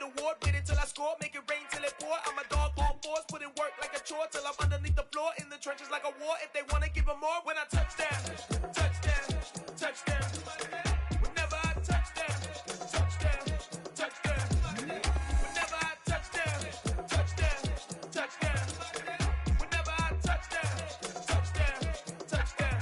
award, wait until I score, make it rain till it pour. I'm a dog on fours, put in work like a chore till I'm underneath the floor, in the trenches like a war. If they want to give them more, when I touch down, touchdown, touchdown. Whenever I touch down, touchdown, touchdown. Whenever I touch down, touchdown, touchdown. Whenever I touch down, touchdown, touchdown.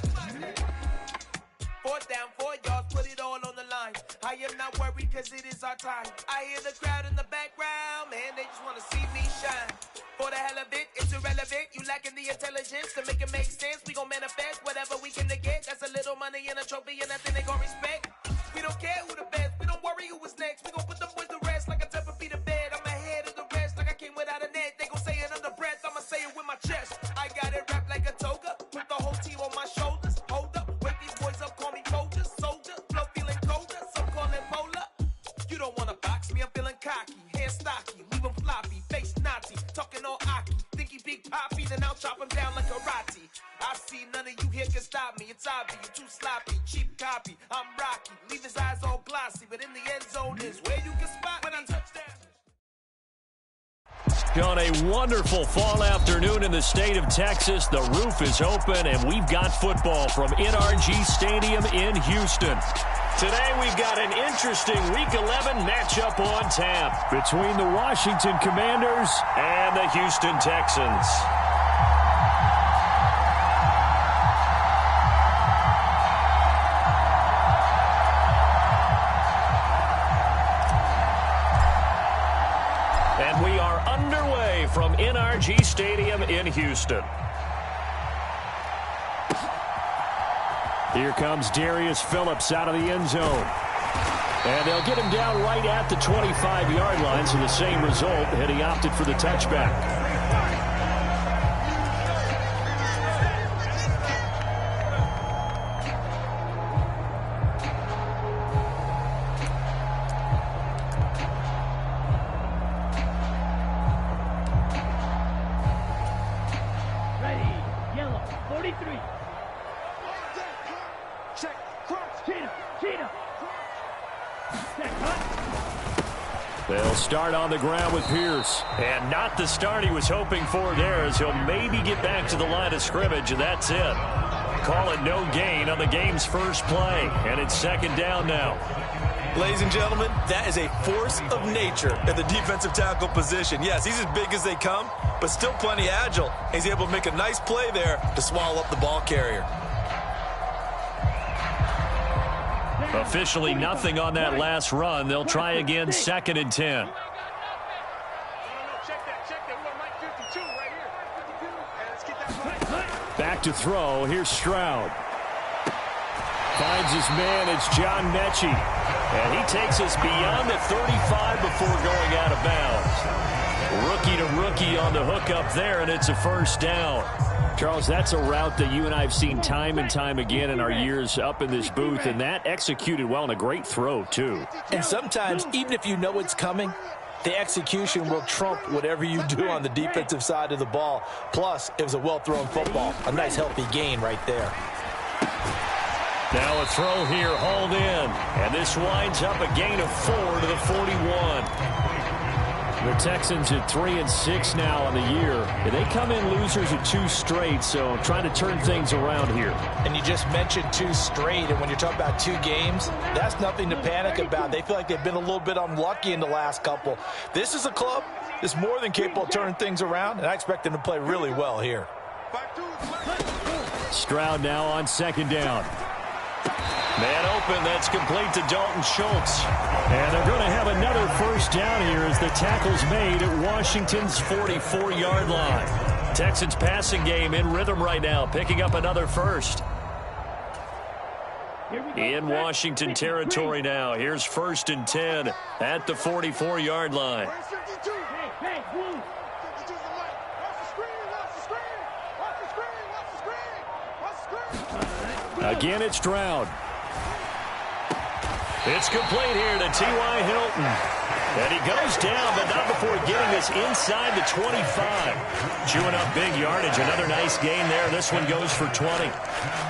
4th down, 4 yards, put it all on the line. I am not worried cause it is our time. I hear the crowd in the background, man, they just wanna see me shine. For the hell of it, it's irrelevant. You lacking the intelligence to make it make sense. We gon' manifest whatever we can get. That's a little money and a trophy and nothing they gon' respect. We don't care who the best, we don't worry who was next. We gon' put them boys to rest like a temper feet of bed. I'm ahead of the rest like I came without a net. They gon' say it under breath, I'ma say it with my chest. I got it wrapped like a toga, put the whole team on my shoulders. Hold up, wake these boys up, call me Folger, soldier. Flow feeling colder, some call it polar. You don't wanna box me, I'm feeling cocky. Hair stocky, leave him floppy, face Nazi. Talking all Aki, think he big poppy, then I'll chop him down like karate. I see none of you here can stop me. It's obvious, you too sloppy, cheap copy. I'm Rocky, leave his eyes all glossy, but in the end zone is where you can spot when I touch down. On a wonderful fall afternoon in the state of Texas, the roof is open, and we've got football from NRG Stadium in Houston. Today we've got an interesting Week 11 matchup on tap between the Washington Commanders and the Houston Texans. And we are underway from NRG Stadium in Houston. Here comes Darius Phillips out of the end zone. And they'll get him down right at the 25-yard line, so the same result, and he opted for the touchback. They'll start on the ground with Pierce. And not the start he was hoping for there, as he'll maybe get back to the line of scrimmage, and that's it. Call it no gain on the game's first play, and it's 2nd down now. Ladies and gentlemen, that is a force of nature at the defensive tackle position. Yes, he's as big as they come, but still plenty agile. He's able to make a nice play there to swallow up the ball carrier. Officially nothing on that last run. They'll try again, 2nd and 10. Back to throw. Here's Stroud. Finds his man. It's John Mechie. And he takes us beyond the 35 before going out of bounds. Rookie to rookie on the hook up there, and it's a 1st down. Charles, that's a route that you and I have seen time and time again in our years up in this booth, and that executed well and a great throw, too. And sometimes, even if you know it's coming, the execution will trump whatever you do on the defensive side of the ball. Plus, it was a well-thrown football. A nice, healthy gain right there. Now a throw here, hauled in. And this winds up a gain of 4 to the 41. The Texans at 3-6 now on the year. They come in losers of 2 straight, so trying to turn things around here. And you just mentioned 2 straight, and when you're talking about 2 games, that's nothing to panic about. They feel like they've been a little bit unlucky in the last couple. This is a club that's more than capable of turning things around, and I expect them to play really well here. Stroud now on 2nd down. Man open, that's complete to Dalton Schultz. And they're going to have another 1st down here as the tackle's made at Washington's 44-yard line. Texans passing game in rhythm right now, picking up another 1st. In Washington territory now. Here's 1st and 10 at the 44-yard line. Again, it's Stroud. It's complete here to T.Y. Hilton. And he goes down, but not before getting this inside the 25. Chewing up big yardage. Another nice gain there. This one goes for 20.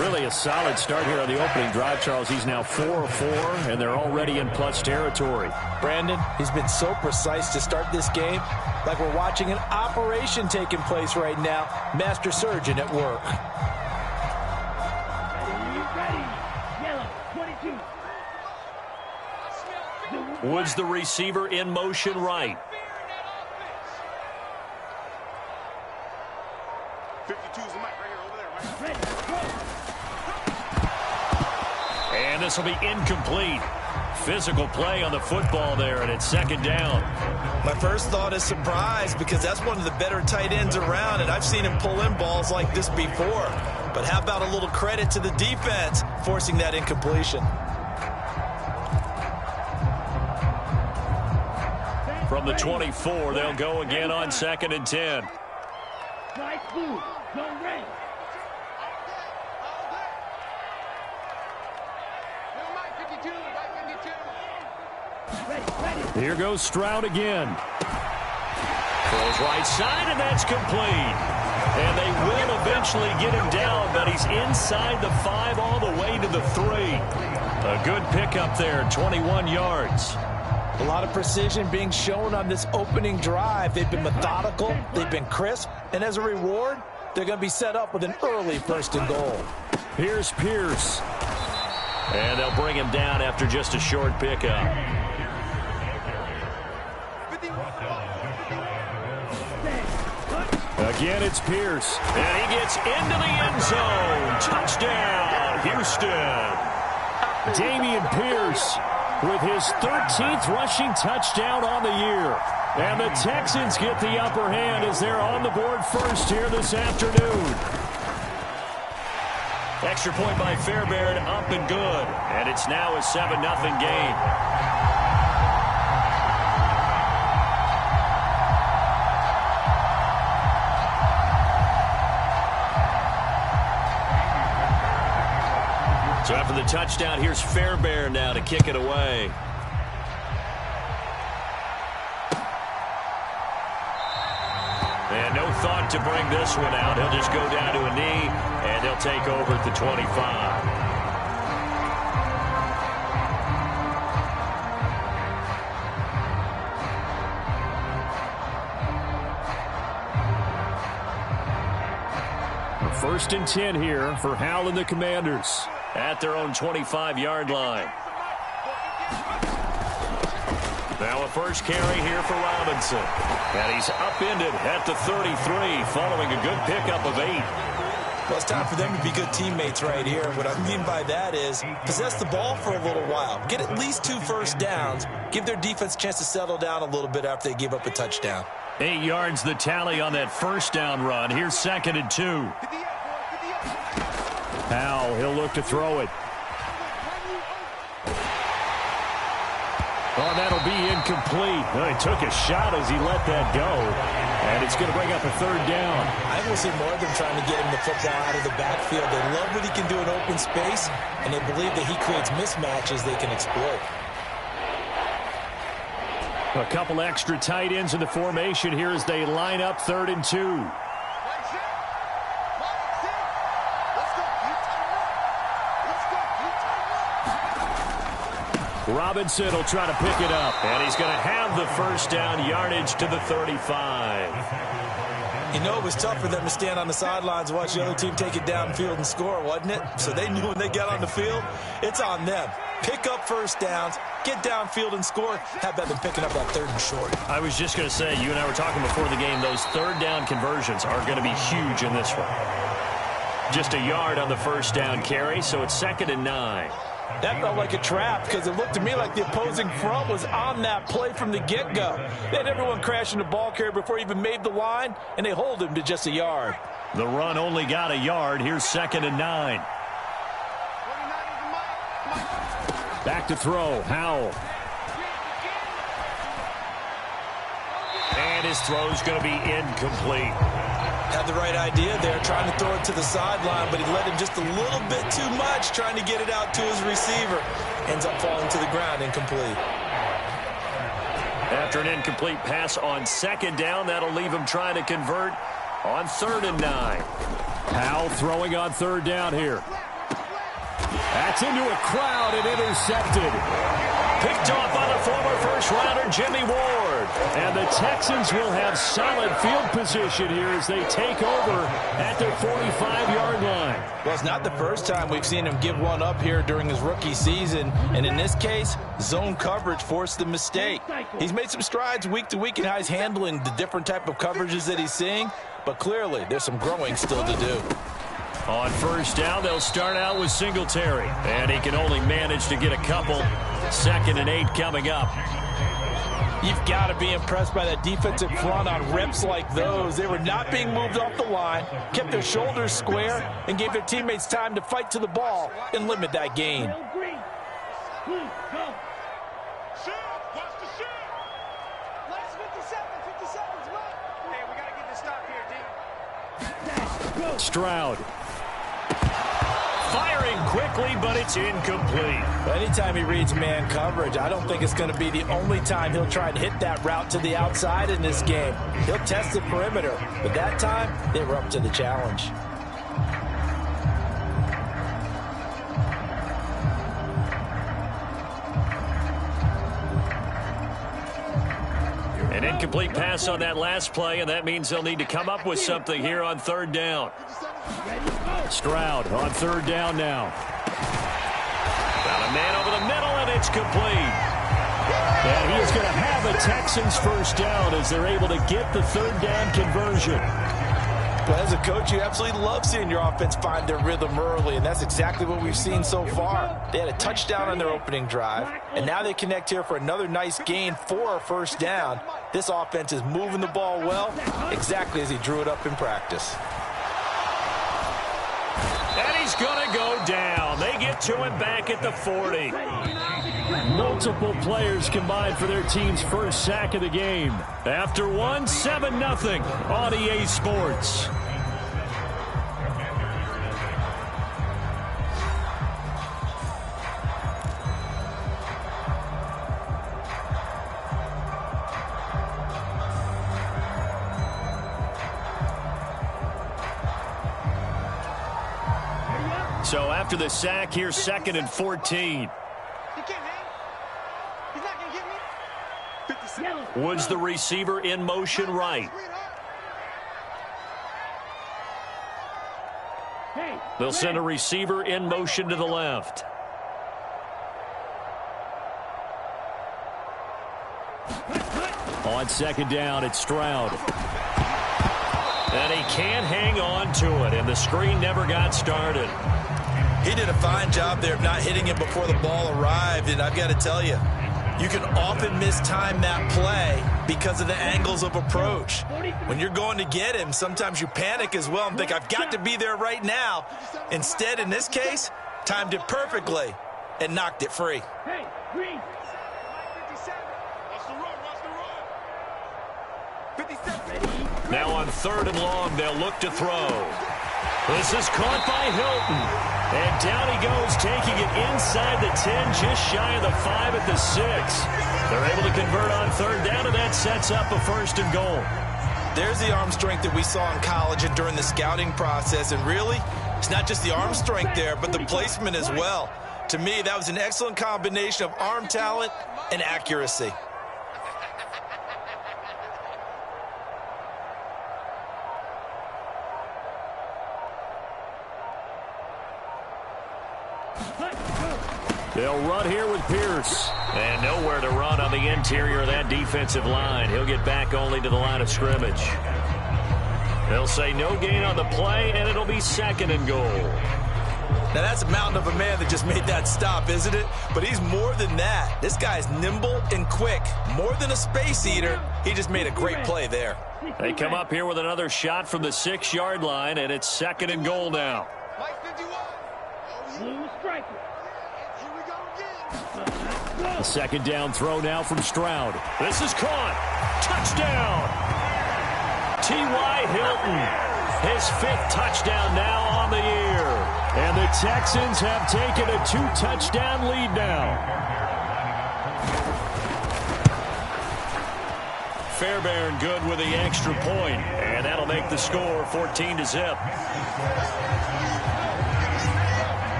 Really a solid start here on the opening drive, Charles. He's now 4 of 4, and they're already in plus territory. Brandon, he's been so precise to start this game, like we're watching an operation taking place right now. Master surgeon at work. Woods, the receiver, in motion right. 52 is the mic right here, over there. And this will be incomplete. Physical play on the football there, and it's second down. My first thought is surprise, because that's one of the better tight ends around, and I've seen him pull in balls like this before. But how about a little credit to the defense forcing that incompletion? From the 24, they'll go again on 2nd and 10. Nice move. Don't run. Here goes Stroud again. Throws right side, and that's complete. And they will eventually get him down, but he's inside the 5 all the way to the 3. A good pickup there, 21 yards. A lot of precision being shown on this opening drive. They've been methodical, they've been crisp, and as a reward, they're going to be set up with an early 1st and goal. Here's Pierce. And they'll bring him down after just a short pickup. Again, it's Pierce. And he gets into the end zone. Touchdown, Houston. Dameon Pierce with his 13th rushing touchdown on the year. And the Texans get the upper hand as they're on the board first here this afternoon. Extra point by Fairbairn, up and good. And it's now a 7-0 game. So after the touchdown, here's Fairbairn now to kick it away. And no thought to bring this one out. He'll just go down to a knee, and they'll take over at the 25. First and 10 here for Howell and the Commanders at their own 25-yard line. Now a first carry here for Robinson. And he's upended at the 33 following a good pickup of 8. Well, it's time for them to be good teammates right here. What I mean by that is possess the ball for a little while. Get at least 2 first downs. Give their defense a chance to settle down a little bit after they give up a touchdown. 8 yards the tally on that first down run. Here's 2nd and 2. Howell, he'll look to throw it. Oh, that'll be incomplete. Well, he took a shot as he let that go. And it's going to bring up a 3rd down. I will see more of them trying to get him the football out of the backfield. They love what he can do in open space, and they believe that he creates mismatches they can exploit. A couple extra tight ends in the formation here as they line up 3rd and 2. Robinson will try to pick it up, and he's going to have the first down, yardage to the 35. You know, it was tough for them to stand on the sidelines and watch the other team take it downfield and score, wasn't it? So they knew when they got on the field, it's on them. Pick up first downs, get downfield and score. How about them picking up that 3rd and short? I was just going to say, you and I were talking before the game, those 3rd down conversions are going to be huge in this one. Just a yard on the first down carry, so it's 2nd and 9. That felt like a trap because it looked to me like the opposing front was on that play from the get-go. They had everyone crashing the ball carrier before he even made the line, and they hold him to just a yard. The run only got a yard. Here's 2nd and 9. Back to throw, Howell. And his throw's going to be incomplete. Had the right idea there, trying to throw it to the sideline, but he let him just a little bit too much, trying to get it out to his receiver. Ends up falling to the ground, incomplete. After an incomplete pass on second down, that'll leave him trying to convert on 3rd and 9. Powell throwing on 3rd down here. That's into a crowd and intercepted. Picked off by the former first-rounder Jimmy Ward. And the Texans will have solid field position here as they take over at their 45-yard line. Well, it's not the first time we've seen him give one up here during his rookie season. And in this case, zone coverage forced the mistake. He's made some strides week to week in how he's handling the different type of coverages that he's seeing. But clearly, there's some growing still to do. On 1st down, they'll start out with Singletary. And he can only manage to get a couple. 2nd and 8 coming up. You've got to be impressed by that defensive front on reps like those. They were not being moved off the line, kept their shoulders square, and gave their teammates time to fight to the ball and limit that gain. Stroud. Firing quickly, but it's incomplete. Anytime he reads man coverage, I don't think it's going to be the only time he'll try and hit that route to the outside in this game. He'll test the perimeter, but that time, they were up to the challenge. An incomplete pass on that last play, and that means they'll need to come up with something here on 3rd down. Stroud on 3rd down now. Got a man over the middle, and it's complete. And he is going to have a Texans 1st down as they're able to get the 3rd down conversion. Well, as a coach, you absolutely love seeing your offense find their rhythm early, and that's exactly what we've seen so far. They had a touchdown on their opening drive, and now they connect here for another nice gain for a 1st down. This offense is moving the ball well, exactly as he drew it up in practice. And he's going to go down. They get to him back at the 40. Multiple players combined for their team's first sack of the game. After one, 7-0 on EA Sports. So after the sack, here's 2nd and 14. Was the receiver in motion right? They'll send a receiver in motion to the left. On 2nd down, it's Stroud. And he can't hang on to it, and the screen never got started. He did a fine job there of not hitting him before the ball arrived, and I've got to tell you, you can often mistime that play because of the angles of approach. When you're going to get him, sometimes you panic as well and think, I've got to be there right now. Instead, in this case, timed it perfectly and knocked it free. Hey, Green. Now on 3rd and long, they'll look to throw. This is caught by Hilton. And down he goes, taking it inside the 10, just shy of the 5 at the 6. They're able to convert on 3rd down, and that sets up a 1st and goal. There's the arm strength that we saw in college and during the scouting process. And really, it's not just the arm strength there, but the placement as well. To me, that was an excellent combination of arm talent and accuracy. They'll run here with Pierce. And nowhere to run on the interior of that defensive line. He'll get back only to the line of scrimmage. They'll say no gain on the play, and it'll be 2nd and goal. Now, that's a mountain of a man that just made that stop, isn't it? But he's more than that. This guy's nimble and quick. More than a space eater, he just made a great play there. They come up here with another shot from the 6-yard line, and it's 2nd and goal now. Blue striker. A 2nd down throw now from Stroud. This is caught. Touchdown. T.Y. Hilton. His 5th touchdown now on the year. And the Texans have taken a 2-touchdown lead now. Fairbairn good with the extra point, and that'll make the score 14-0.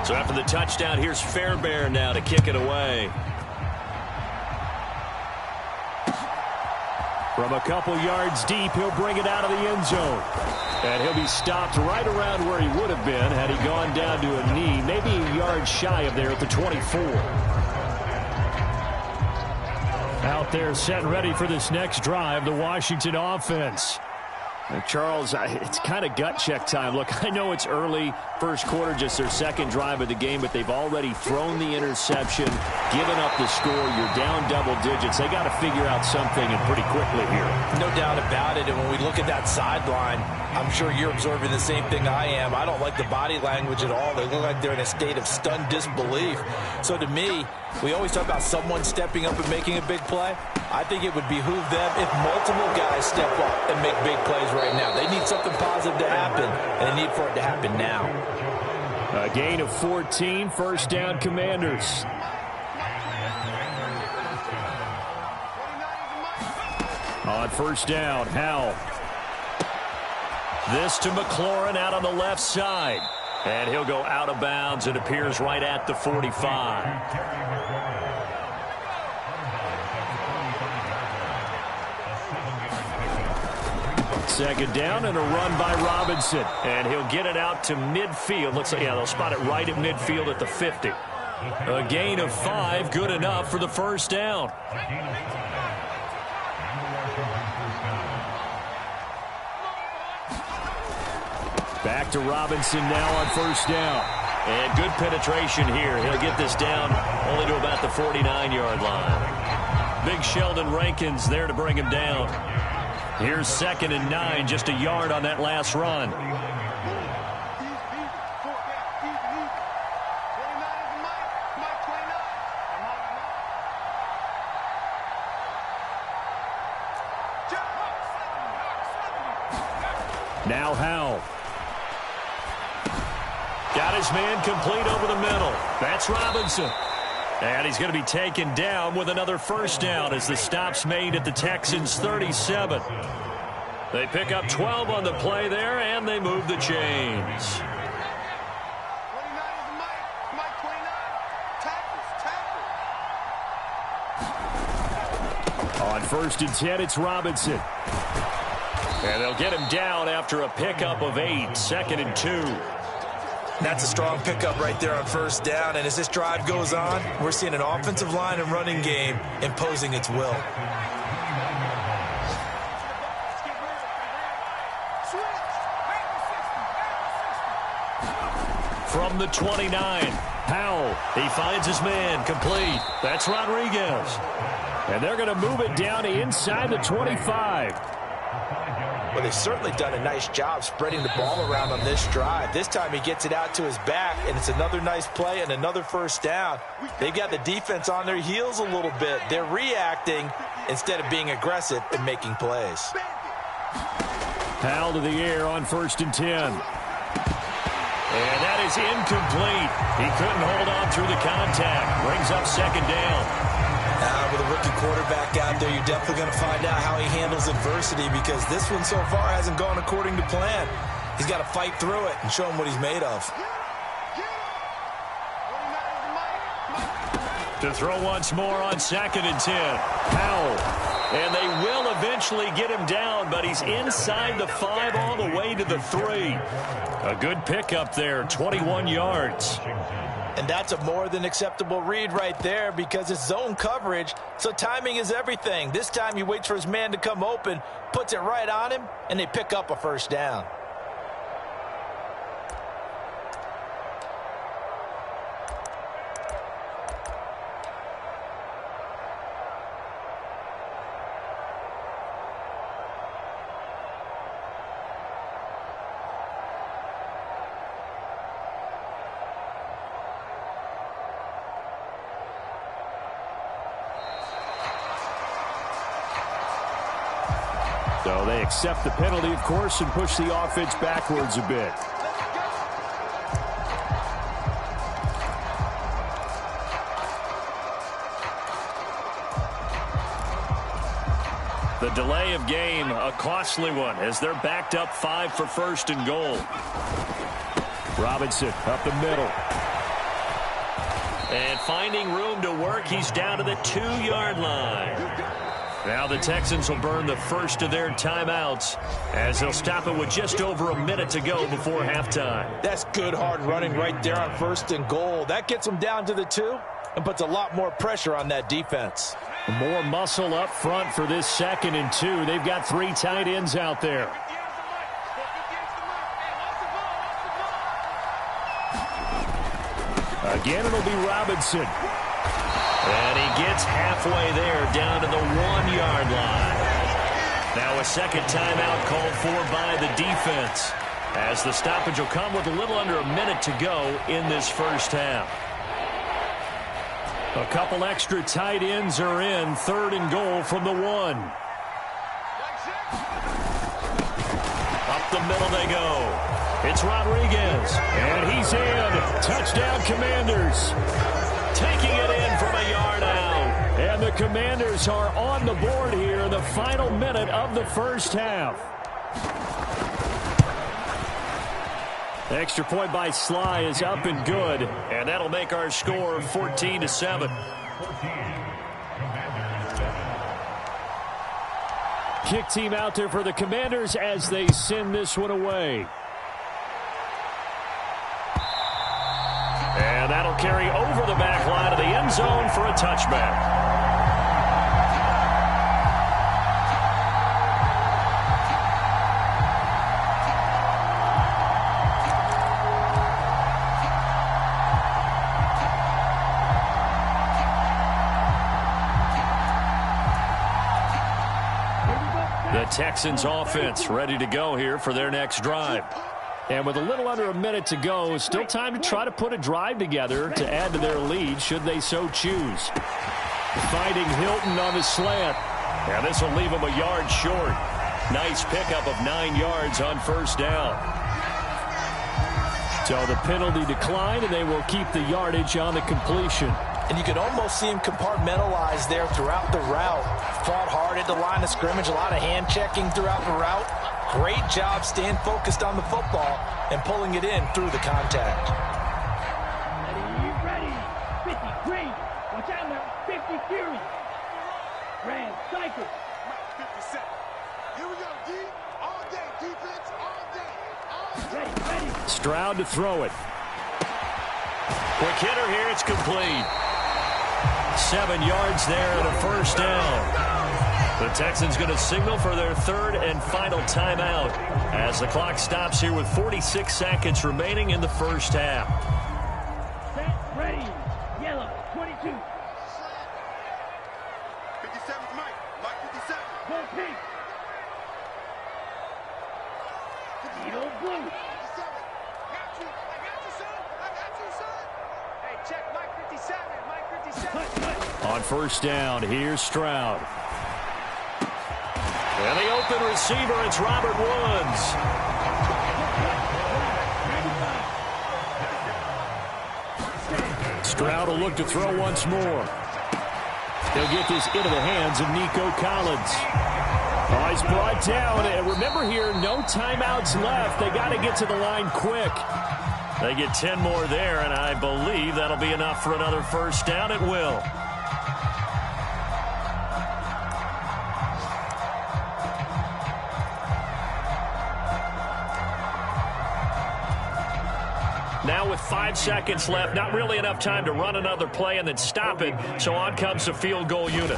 So after the touchdown, here's Fairbairn now to kick it away. From a couple yards deep, he'll bring it out of the end zone. And he'll be stopped right around where he would have been had he gone down to a knee, maybe a yard shy of there at the 24. Out there set and ready for this next drive, the Washington offense. Charles, it's kind of gut check time. Look, I know it's early, first quarter, just their second drive of the game, but they've already thrown the interception, given up the score. You're down double digits. They got to figure out something, and pretty quickly here. No doubt about it. And when we look at that sideline, I'm sure you're observing the same thing I am. I don't like the body language at all. They look like they're in a state of stunned disbelief. So to me, we always talk about someone stepping up and making a big play. I think it would behoove them if multiple guys step up and make big plays right now. They need something positive to happen, and they need for it to happen now. A gain of 14, first down, Commanders. On first down, Howell. This to McLaurin out on the left side. And he'll go out of bounds. It appears right at the 45. Second down and a run by Robinson. And he'll get it out to midfield. Looks like, yeah, they'll spot it right at midfield at the 50. A gain of 5, good enough for the first down. Back to Robinson now on first down. And good penetration here. He'll get this down only to about the 49-yard line. Big Sheldon Rankins there to bring him down. Here's 2nd and 9, just a yard on that last run. Now Howell. Got his man complete over the middle. That's Robinson. And he's going to be taken down with another first down as the stop's made at the Texans' 37. They pick up 12 on the play there, and they move the chains. On 1st and 10, it's Robinson. And they'll get him down after a pickup of 8, 2nd and 2. That's a strong pickup right there on first down. And as this drive goes on, we're seeing an offensive line and running game imposing its will. From the 29, Howell. He finds his man complete. That's Rodriguez. And they're going to move it down to inside the 25. Well, they've certainly done a nice job spreading the ball around on this drive. This time he gets it out to his back, and it's another nice play and another first down. They've got the defense on their heels a little bit. They're reacting instead of being aggressive and making plays. Howell to the air on 1st and 10. And that is incomplete. He couldn't hold on through the contact. Brings up 2nd down. With a rookie quarterback out there, you're definitely going to find out how he handles adversity, because this one so far hasn't gone according to plan. He's got to fight through it and show him what he's made of. To throw once more on 2nd and 10. Howell. And they will eventually get him down, but he's inside the 5 all the way to the 3. A good pickup there, 21 yards. And that's a more than acceptable read right there, because it's zone coverage, so timing is everything. This time he waits for his man to come open, puts it right on him, and they pick up a first down. So they accept the penalty, of course, and push the offense backwards a bit. The delay of game, a costly one, as they're backed up 5 for first and goal. Robinson up the middle. And finding room to work, he's down to the 2-yard line. Now the Texans will burn the first of their timeouts as they'll stop it with just over a minute to go before halftime. That's good hard running right there on first and goal. That gets them down to the 2 and puts a lot more pressure on that defense. More muscle up front for this 2nd and 2. They've got 3 tight ends out there. Again, it'll be Robinson. And he gets halfway there, down to the 1-yard line. Now a second timeout called for by the defense, as the stoppage will come with a little under a minute to go in this first half. A couple extra tight ends are in. 3rd and goal from the 1. Up the middle they go. It's Rodriguez, and he's in. Touchdown, Commanders. taking it in from a yard out. And the Commanders are on the board here in the final minute of the first half. The extra point by Sly is up and good. And that'll make our score 14-7. Kick team out there for the Commanders as they send this one away. And that'll carry over the back line of the end zone for a touchback. The Texans offense ready to go here for their next drive. And with a little under a minute to go, still time to try to put a drive together to add to their lead should they so choose. Finding Hilton on the slant. And this will leave him a yard short. Nice pickup of 9 yards on first down. So the penalty declined, and they will keep the yardage on the completion. And you could almost see him compartmentalize there throughout the route. Fought hard at the line of scrimmage, a lot of hand checking throughout the route. Great job staying focused on the football and pulling it in through the contact. Ready, 50 green. Watch out now, 50 fury. Ram, cycle. 57. Here we go, D. All day, defense, all day. All day. Ready. Stroud to throw it. Quick hitter here, it's complete. 7 yards there and a first down. The Texans going to signal for their third and final timeout as the clock stops here with 46 seconds remaining in the first half. Set, ready. Yellow, 22. 57's Mike. Mike 57. Go pink. Needle blue. 57. Got you. I got you, son. I got you, son. Hey, check Mike 57. Mike 57. Cut, cut. On first down, here's Stroud. And the open receiver, it's Robert Woods. Stroud will look to throw once more. They'll get this into the hands of Nico Collins. Oh, he's brought down. And remember here, no timeouts left. They got to get to the line quick. They get 10 more there, and I believe that'll be enough for another first down. It will. Now with 5 seconds left, not really enough time to run another play and then stop it, so on comes the field goal unit.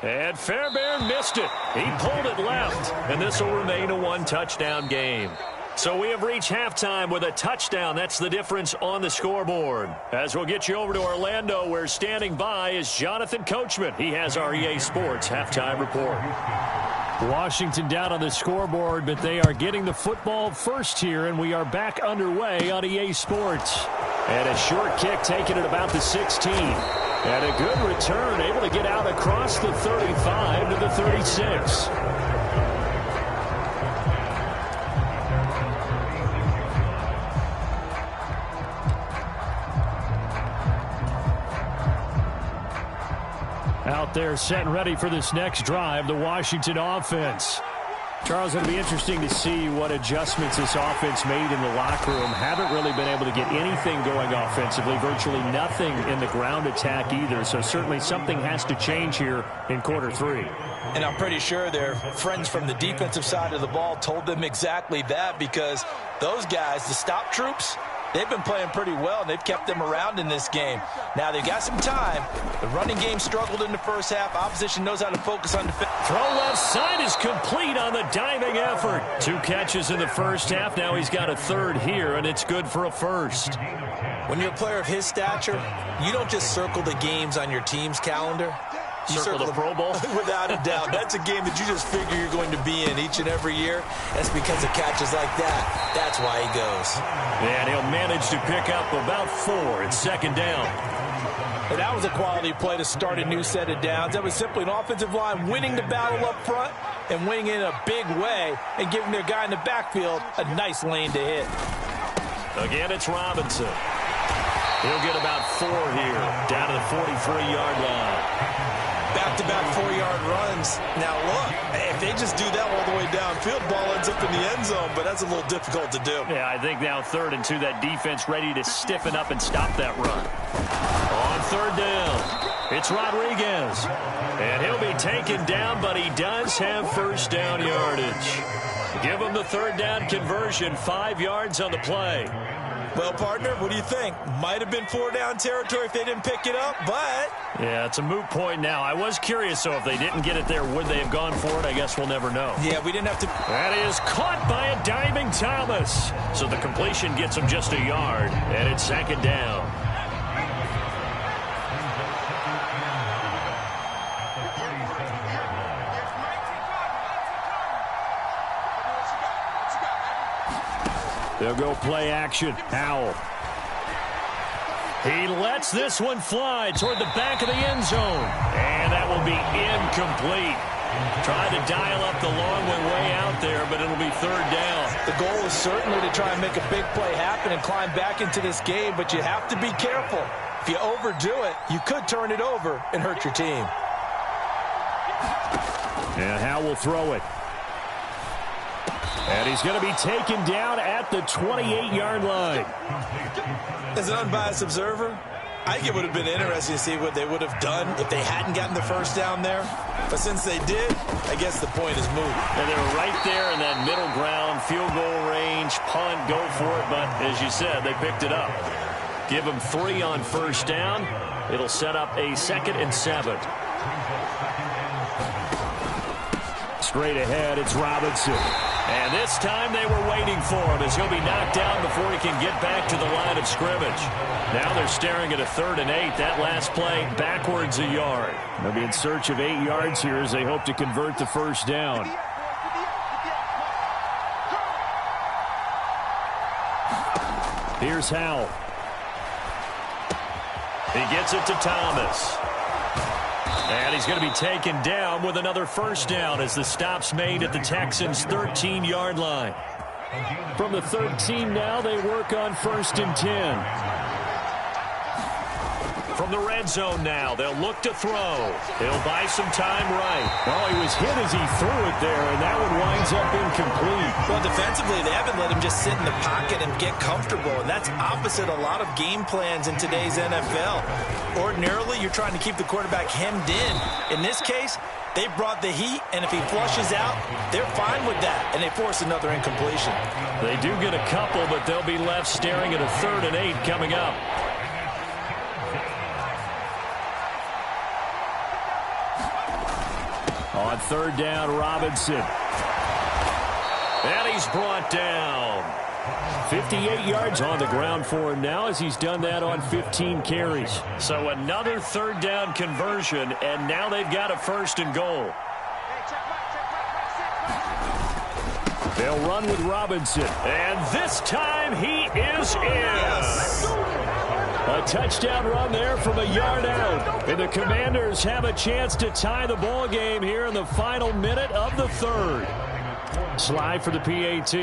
And Fairbairn missed it. He pulled it left, and this will remain a one-touchdown game. So we have reached halftime with a touchdown. That's the difference on the scoreboard. As we'll get you over to Orlando, where standing by is Jonathan Coachman. He has our EA Sports halftime report. Washington down on the scoreboard, but they are getting the football first here, and we are back underway on EA Sports. And a short kick taken at about the 16. And a good return, able to get out across the 35 to the 36. Out Out there set and ready for this next drive, the Washington offense. Charles, it'll be interesting to see what adjustments this offense made in the locker room. Haven't really been able to get anything going offensively, virtually nothing in the ground attack either. So certainly something has to change here in quarter three. And I'm pretty sure their friends from the defensive side of the ball told them exactly that, because those guys, the stop troops, they've been playing pretty well, and they've kept them around in this game. Now, they've got some time. The running game struggled in the first half. Opposition knows how to focus on defense. Throw left side is complete on the diving effort. 2 catches in the first half. Now he's got a third here, and it's good for a first. When you're a player of his stature, you don't just circle the games on your team's calendar. You circle the Pro Bowl? Without a doubt. That's a game that you just figure you're going to be in each and every year. That's because of catches like that. That's why he goes. And he'll manage to pick up about 4. It's second down. And that was a quality play to start a new set of downs. That was simply an offensive line winning the battle up front and winning in a big way and giving their guy in the backfield a nice lane to hit. Again, it's Robinson. He'll get about 4 here, down to the 43-yard line. Back-to-back 4-yard runs. Now, look, if they just do that all the way downfield, ball ends up in the end zone, but that's a little difficult to do. Yeah, I think now 3rd and 2, that defense ready to stiffen up and stop that run. On 3rd down, it's Rodriguez. And he'll be taken down, but he does have first down yardage. Give him the 3rd down conversion, 5 yards on the play. Well, partner, what do you think? Might have been 4-down territory if they didn't pick it up, but... Yeah, it's a moot point now. I was curious, so if they didn't get it there, would they have gone for it? I guess we'll never know. Yeah, we didn't have to... That is caught by a diving Thomas. So the completion gets him just a yard, and it's second down. They'll go play action. Howell. He lets this one fly toward the back of the end zone. And that will be incomplete. Tried to dial up the long way out there, but it'll be 3rd down. The goal is certainly to try and make a big play happen and climb back into this game, but you have to be careful. If you overdo it, you could turn it over and hurt your team. And Howell will throw it. And he's going to be taken down at the 28-yard line. As an unbiased observer, I think it would have been interesting to see what they would have done if they hadn't gotten the first down there. But since they did, I guess the point is moot. And they were right there in that middle ground, field goal range, punt, go for it. But as you said, they picked it up. Give them 3 on first down. It'll set up a 2nd and 7. Straight ahead, it's Robinson. And this time they were waiting for him as he'll be knocked down before he can get back to the line of scrimmage. Now they're staring at a 3rd and 8. That last play backwards a yard. They'll be in search of 8 yards here as they hope to convert the first down. Here's Howell. He gets it to Thomas. And he's going to be taken down with another first down as the stop's made at the Texans' 13-yard line. From the 13 now, they work on 1st and 10. From the red zone now, they'll look to throw. He'll buy some time right. Oh, he was hit as he threw it there, and that one winds up incomplete. Well, defensively, they haven't let him just sit in the pocket and get comfortable, and that's opposite a lot of game plans in today's NFL. Ordinarily, you're trying to keep the quarterback hemmed in. In this case, they brought the heat, and if he flushes out, they're fine with that, and they force another incompletion. They do get a couple, but they'll be left staring at a 3rd and 8 coming up. On 3rd down, Robinson. And he's brought down. 58 yards on the ground for him now as he's done that on 15 carries. So another 3rd down conversion, and now they've got a 1st and goal. They'll run with Robinson. And this time he is in. Yes. A touchdown run there from a yard out. And the Commanders have a chance to tie the ball game here in the final minute of the 3rd. Slide for the PAT.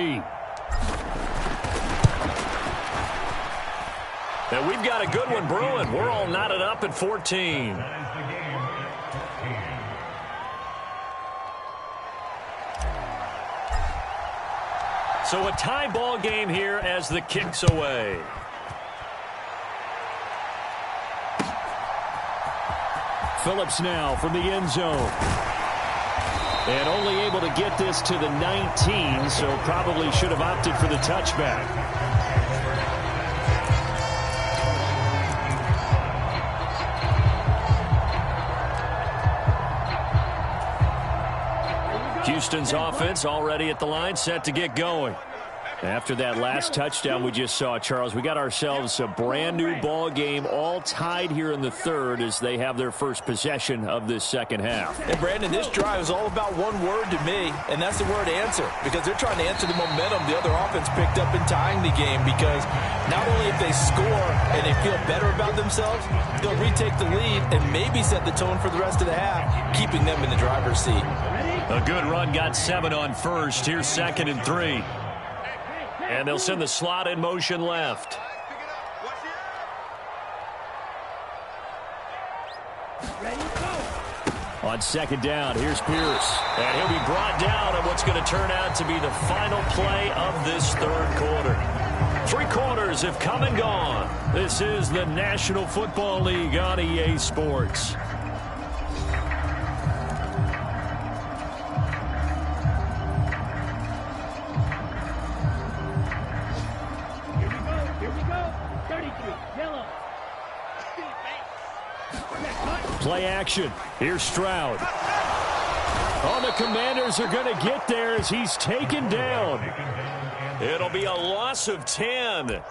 And we've got a good one brewing. We're all knotted up at 14. So a tie ball game here as the kick's away. Phillips now from the end zone. And only able to get this to the 19, so probably should have opted for the touchback. Houston's offense already at the line, set to get going. After that last touchdown we just saw, Charles, we got ourselves a brand-new ball game, all tied here in the third as they have their first possession of this second half. And, Brandon, this drive is all about one word to me, and that's the word answer, because they're trying to answer the momentum the other offense picked up in tying the game, because not only if they score and they feel better about themselves, they'll retake the lead and maybe set the tone for the rest of the half, keeping them in the driver's seat. A good run, got 7 on first. Here's 2nd and 3. And they'll send the slot in motion left. On 2nd down, here's Pierce. And he'll be brought down on what's going to turn out to be the final play of this third quarter. 3 quarters have come and gone. This is the National Football League on EA Sports. Play action. Here's Stroud. Oh, the Commanders are going to get there as he's taken down. It'll be a loss of 10.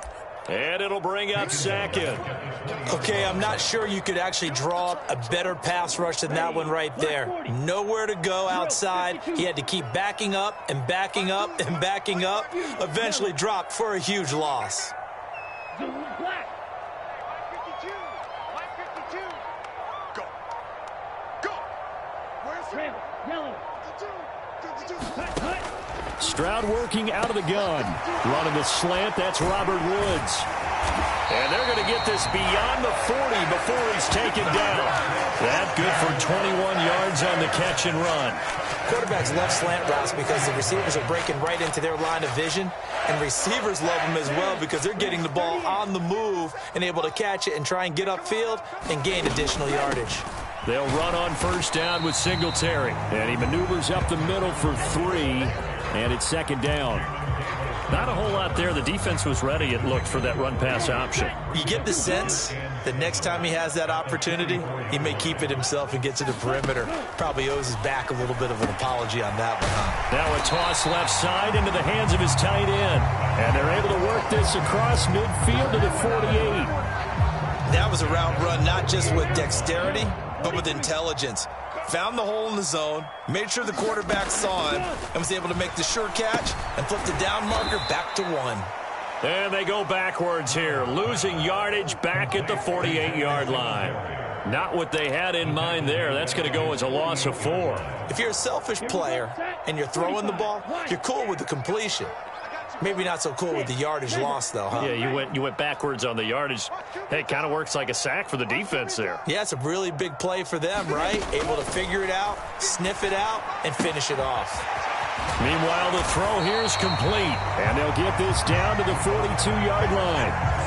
And it'll bring up 2nd. Okay, I'm not sure you could actually draw up a better pass rush than that one right there. Nowhere to go outside. He had to keep backing up and backing up and backing up. Eventually dropped for a huge loss. Stroud working out of the gun. Running the slant, that's Robert Woods. And they're going to get this beyond the 40 before he's taken down. That good for 21 yards on the catch and run. Quarterbacks love slant routes because the receivers are breaking right into their line of vision. And receivers love them as well because they're getting the ball on the move and able to catch it and try and get upfield and gain additional yardage. They'll run on 1st down with Singletary. And he maneuvers up the middle for 3. And it's 2nd down. Not a whole lot there. The defense was ready, it looked, for that run-pass option. You get the sense that next time he has that opportunity, he may keep it himself and get to the perimeter. Probably owes his back a little bit of an apology on that one, huh? Now a toss left side into the hands of his tight end. And they're able to work this across midfield to the 48. That was a route run not just with dexterity, but with intelligence. Found the hole in the zone, made sure the quarterback saw him, and was able to make the sure catch and flip the down marker back to 1. And they go backwards here, losing yardage back at the 48-yard line. Not what they had in mind there. That's going to go as a loss of 4. If you're a selfish player and you're throwing the ball, you're cool with the completion. Maybe not so cool with the yardage loss, though, huh? Yeah, you went backwards on the yardage. Hey, it kind of works like a sack for the defense there. Yeah, it's a really big play for them, right? Able to figure it out, sniff it out, and finish it off. Meanwhile, the throw here is complete, and they'll get this down to the 42-yard line.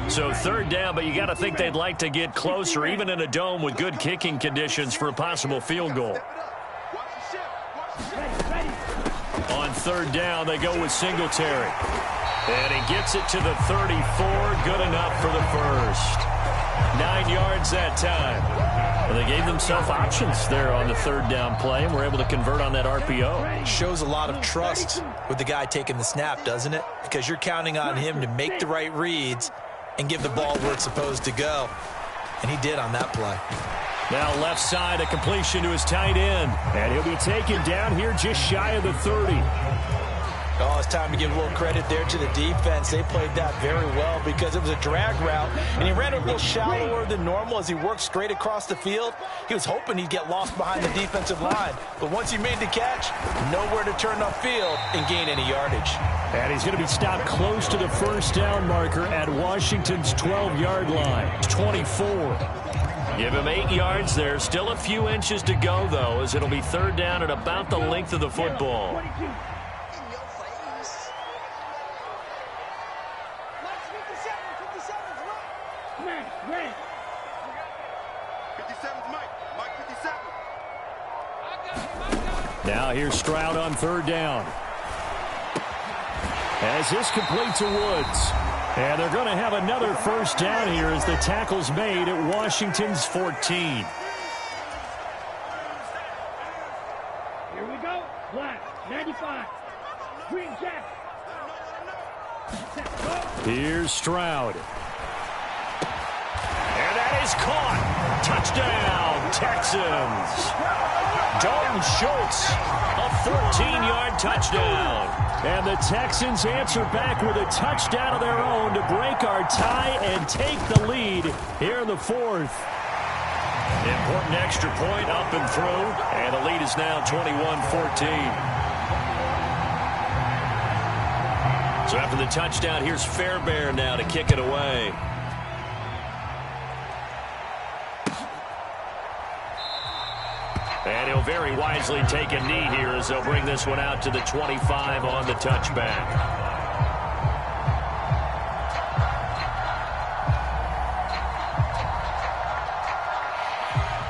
So 3rd down, but you got to think they'd like to get closer, even in a dome with good kicking conditions for a possible field goal. On 3rd down, they go with Singletary. And he gets it to the 34, good enough for the first. 9 yards that time. Well, they gave themselves options there on the 3rd down play, and were able to convert on that RPO. Shows a lot of trust with the guy taking the snap, doesn't it? Because you're counting on him to make the right reads and give the ball where it's supposed to go. And he did on that play. Now left side, a completion to his tight end. And he'll be taken down here just shy of the 30. Oh, it's time to give a little credit there to the defense. They played that very well because it was a drag route, and he ran a little shallower than normal as he worked straight across the field. He was hoping he'd get lost behind the defensive line, but once he made the catch, nowhere to turn upfield and gain any yardage. And he's going to be stopped close to the first down marker at Washington's 12-yard line. 24. Give him 8 yards there. Still a few inches to go, though, as it'll be third down at about the length of the football. Now here's Stroud on third down. As this complete to Woods. And they're going to have another first down here as the tackle's made at Washington's 14. Here we go. Black, 95. Green jacket. Here's Stroud. And that is caught. Touchdown, Texans. Dalton Schultz, a 14-yard touchdown. And the Texans answer back with a touchdown of their own to break our tie and take the lead here in the fourth. Important extra point up and through, and the lead is now 21-14. So after the touchdown, here's Fairbairn now to kick it away. And he'll very wisely take a knee here as they'll bring this one out to the 25 on the touchback.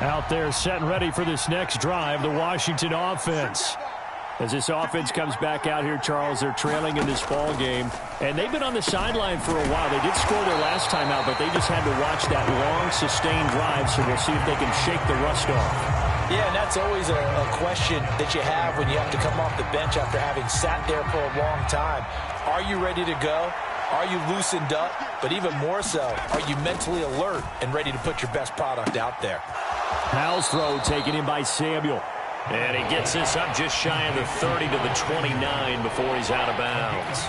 Out there set and ready for this next drive, the Washington offense. As this offense comes back out here, Charles, they're trailing in this ball game. And they've been on the sideline for a while. They did score their last time out, but they just had to watch that long, sustained drive, so we'll see if they can shake the rust off. Yeah, and that's always a question that you have when you have to come off the bench after having sat there for a long time. Are you ready to go? Are you loosened up? But even more so, are you mentally alert and ready to put your best product out there? Howell's throw taken in by Samuel. And he gets this up just shy of the 30 to the 29 before he's out of bounds.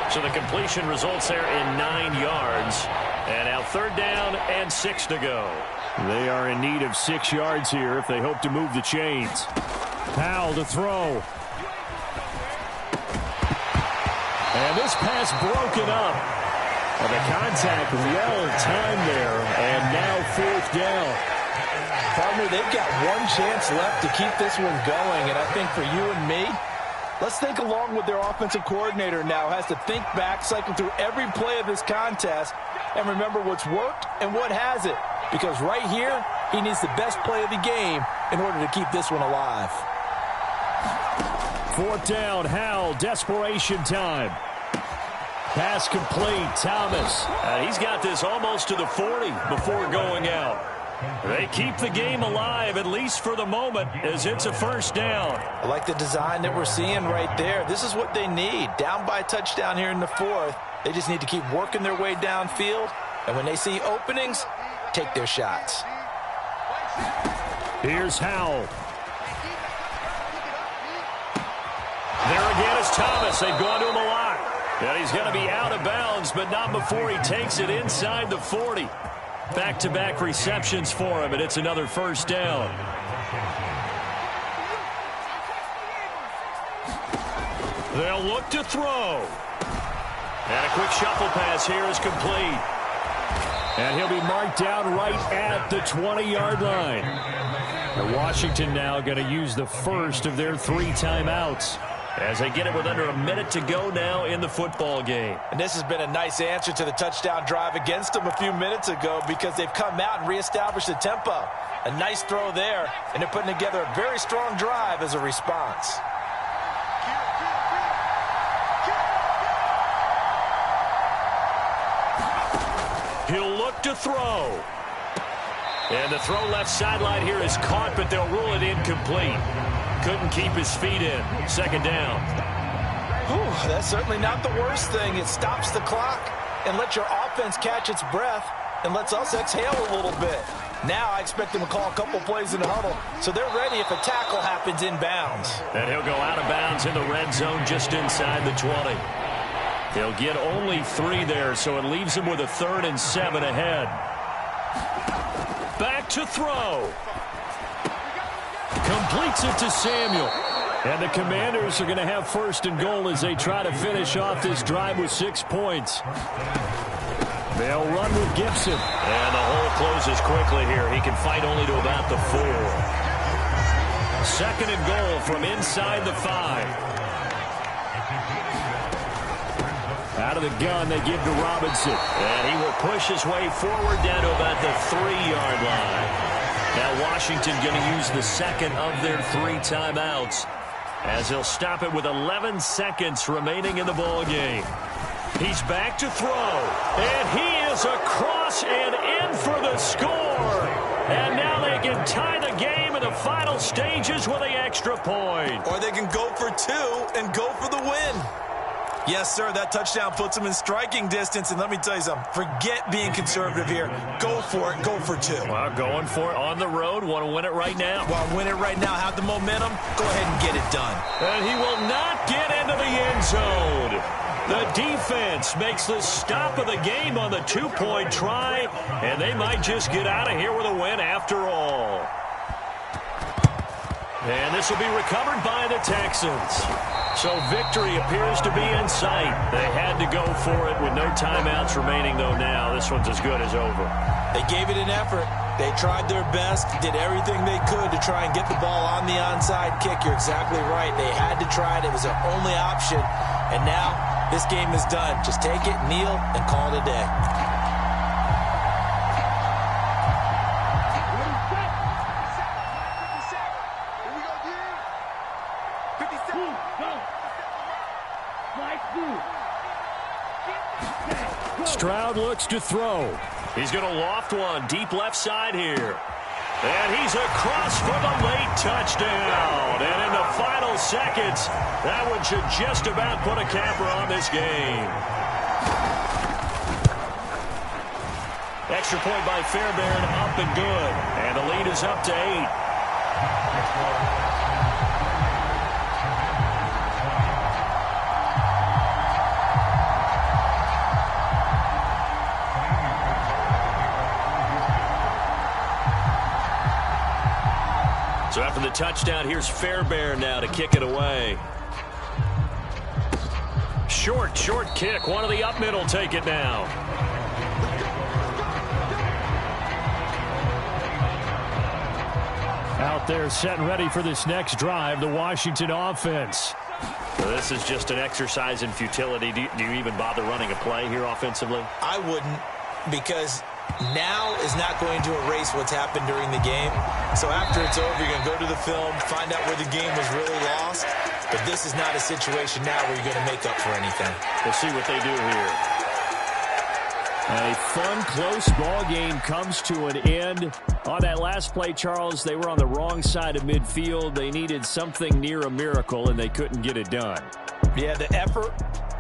So the completion results there in 9 yards. And now third down and 6 to go. They are in need of 6 yards here if they hope to move the chains. Howell to throw. And this pass broken up. And the contact well timed there. And now fourth down. Partner, they've got one chance left to keep this one going. And I think for you and me, let's think along with their offensive coordinator now. Has to think back, cycle through every play of this contest, and remember what's worked and what hasn't. Because right here, he needs the best play of the game in order to keep this one alive. Fourth down, Howell, desperation time. Pass complete, Thomas. He's got this almost to the 40 before going out. They keep the game alive, at least for the moment, as it's a first down. I like the design that we're seeing right there. This is what they need. Down by a touchdown here in the fourth. They just need to keep working their way downfield. And when they see openings, take their shots. Here's Howell. There again is Thomas. They've gone to him a lot. And he's going to be out of bounds, but not before he takes it inside the 40. Back-to-back receptions for him, and it's another first down. They'll look to throw. And a quick shuffle pass here is complete. And he'll be marked down right at the 20-yard line. And Washington now going to use the first of their 3 timeouts. As they get it with under a minute to go now in the football game. And this has been a nice answer to the touchdown drive against them a few minutes ago because they've come out and reestablished the tempo. A nice throw there, and they're putting together a very strong drive as a response. He'll look to throw. And the throw left sideline here is caught, but they'll rule it incomplete. Couldn't keep his feet in. Second down. Whew, that's certainly not the worst thing. It stops the clock and lets your offense catch its breath and lets us exhale a little bit. Now I expect them to call a couple plays in the huddle, so they're ready if a tackle happens inbounds. And he'll go out of bounds in the red zone just inside the 20. They'll get only 3 there, so it leaves them with a 3rd and 7 ahead. Back to throw. Completes it to Samuel. And the Commanders are going to have 1st and goal as they try to finish off this drive with 6 points. They'll run with Gibson. And the hole closes quickly here. He can fight only to about the 4. 2nd and goal from inside the 5. Out of the gun, they give to Robinson. And he will push his way forward down to about the 3-yard line. Now Washington going to use the 2nd of their 3 timeouts, as he'll stop it with 11 seconds remaining in the ball game. He's back to throw, and he is across and in for the score. And now they can tie the game in the final stages with the extra point. Or they can go for 2 and go for the win. Yes, sir, that touchdown puts them in striking distance. And let me tell you something, forget being conservative here. Go for it, go for 2. Well, going for it on the road. Want to win it right now? Want to win it right now, have the momentum, go ahead and get it done. And he will not get into the end zone. The defense makes the stop of the game on the 2-point try, and they might just get out of here with a win after all. And this will be recovered by the Texans. So victory appears to be in sight. They had to go for it with no timeouts remaining, though now. This one's as good as over. They gave it an effort. They tried their best, did everything they could to try and get the ball on the onside kick. You're exactly right. They had to try it. It was their only option. And now this game is done. Just take it, kneel, and call it a day. Stroud looks to throw. He's going to loft one deep left side here. And he's across for the late touchdown. And in the final seconds, that one should just about put a capper on this game. Extra point by Fairbairn, up and good. And the lead is up to 8. So after the touchdown, here's Fairbairn now to kick it away. Short kick. One of the up middle take it now. Out there set and ready for this next drive, the Washington offense. So this is just an exercise in futility. Do you even bother running a play here offensively? I wouldn't, because now is not going to erase what's happened during the game. So after it's over, you're going to go to the film, find out where the game was really lost. But this is not a situation now where you're going to make up for anything. We'll see what they do here. A fun, close ball game comes to an end. On that last play, Charles, they were on the wrong side of midfield. They needed something near a miracle, and they couldn't get it done. Yeah, the effort,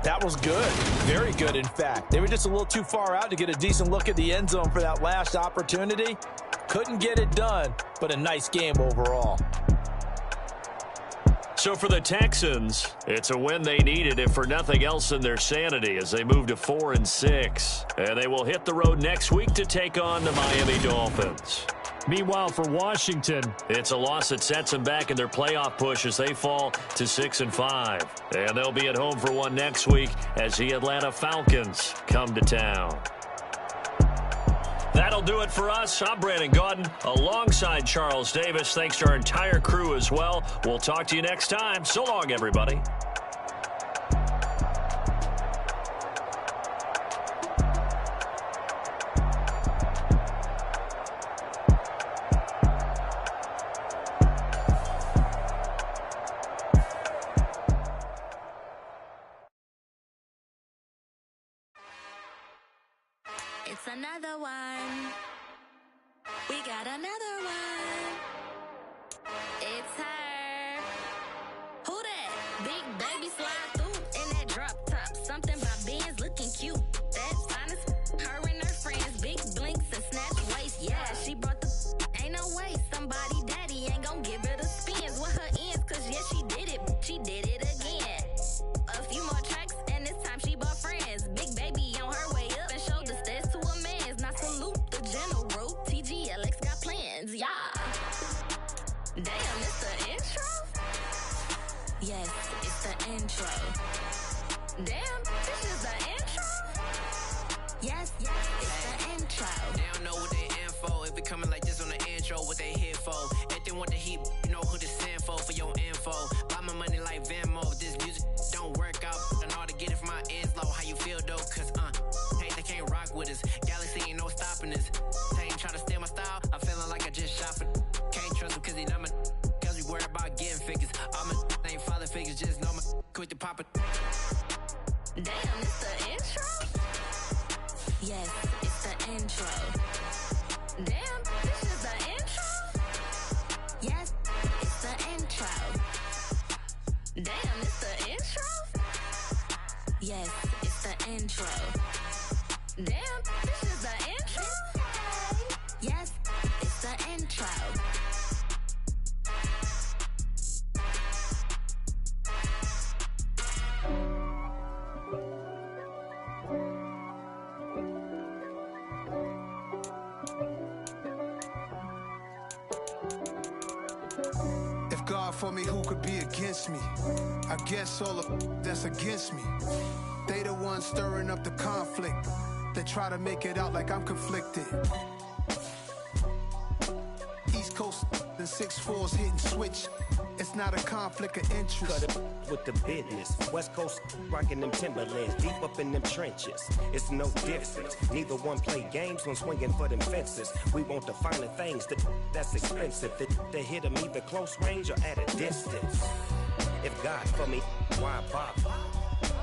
that was good. Very good, in fact. They were just a little too far out to get a decent look at the end zone for that last opportunity. Couldn't get it done, but a nice game overall. So for the Texans, it's a win they needed, if for nothing else in their sanity, as they move to 4-6. And they will hit the road next week to take on the Miami Dolphins. Meanwhile, for Washington, it's a loss that sets them back in their playoff push as they fall to 6-5. And they'll be at home for one next week as the Atlanta Falcons come to town. That'll do it for us. I'm Brandon Gaudin alongside Charles Davis. Thanks to our entire crew as well. We'll talk to you next time. So long, everybody. It's another one. We got another one. It's her. Who that? Big baby slide through in that drop top. Something about Benz looking cute. That's honest. Her and her friends, big blinks and snatch waist. Yeah, she brought the General, TGLX got plans, yeah. Damn, it's the intro? Yes, it's the intro. Damn, this is the intro? Yes, it's the intro. They don't know what they info. If it coming like this on the intro, what they here for? Everything want the heat, you know who to send for your info. Buy my money like Venmo. This music don't work out. And all to get it from my ends low. How you feel though? Cause hey, they can't rock with us. Galaxy ain't no stopping us. They ain't trying to steal my style. I'm feeling like I just shot for. Can't trust him cause he not my. Cause we worried about getting figures. All my ain't father figures. Just know my quit the pop it. Damn, it's the intro? Yes, it's the intro. Damn, this is the intro? Yes, it's the intro. Damn, it's the intro? Yes, it's the intro. Damn, this is the intro? Yes, it's the intro. God for me, who could be against me? I guess all of that's against me. They the ones stirring up the conflict. They try to make it out like I'm conflicted. East Coast and 6'4's hitting switch. It's not a conflict of interest. Cut it with the business. West Coast rocking them Timberlands, deep up in them trenches. It's no difference. Neither one play games when swinging for them fences. We want the finer things that's expensive. They hit them either close range or at a distance. If God for me, why bother?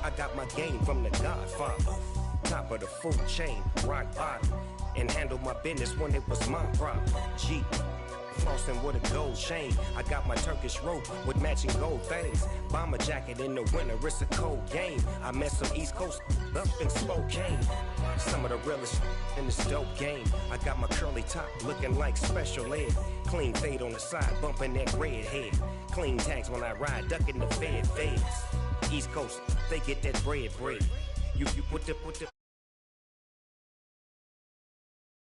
I got my game from the Godfather. Top of the food chain, rock bottom. And handle my business when it was my problem. G. Flossing with a gold chain. I got my Turkish rope with matching gold things. Bomber jacket in the winter, it's a cold game. I met some East Coast up in Spokane. Some of the realest in this dope game. I got my curly top looking like special ed. Clean fade on the side, bumping that red head. Clean tags when I ride, ducking the feds. East Coast, they get that bread. You put the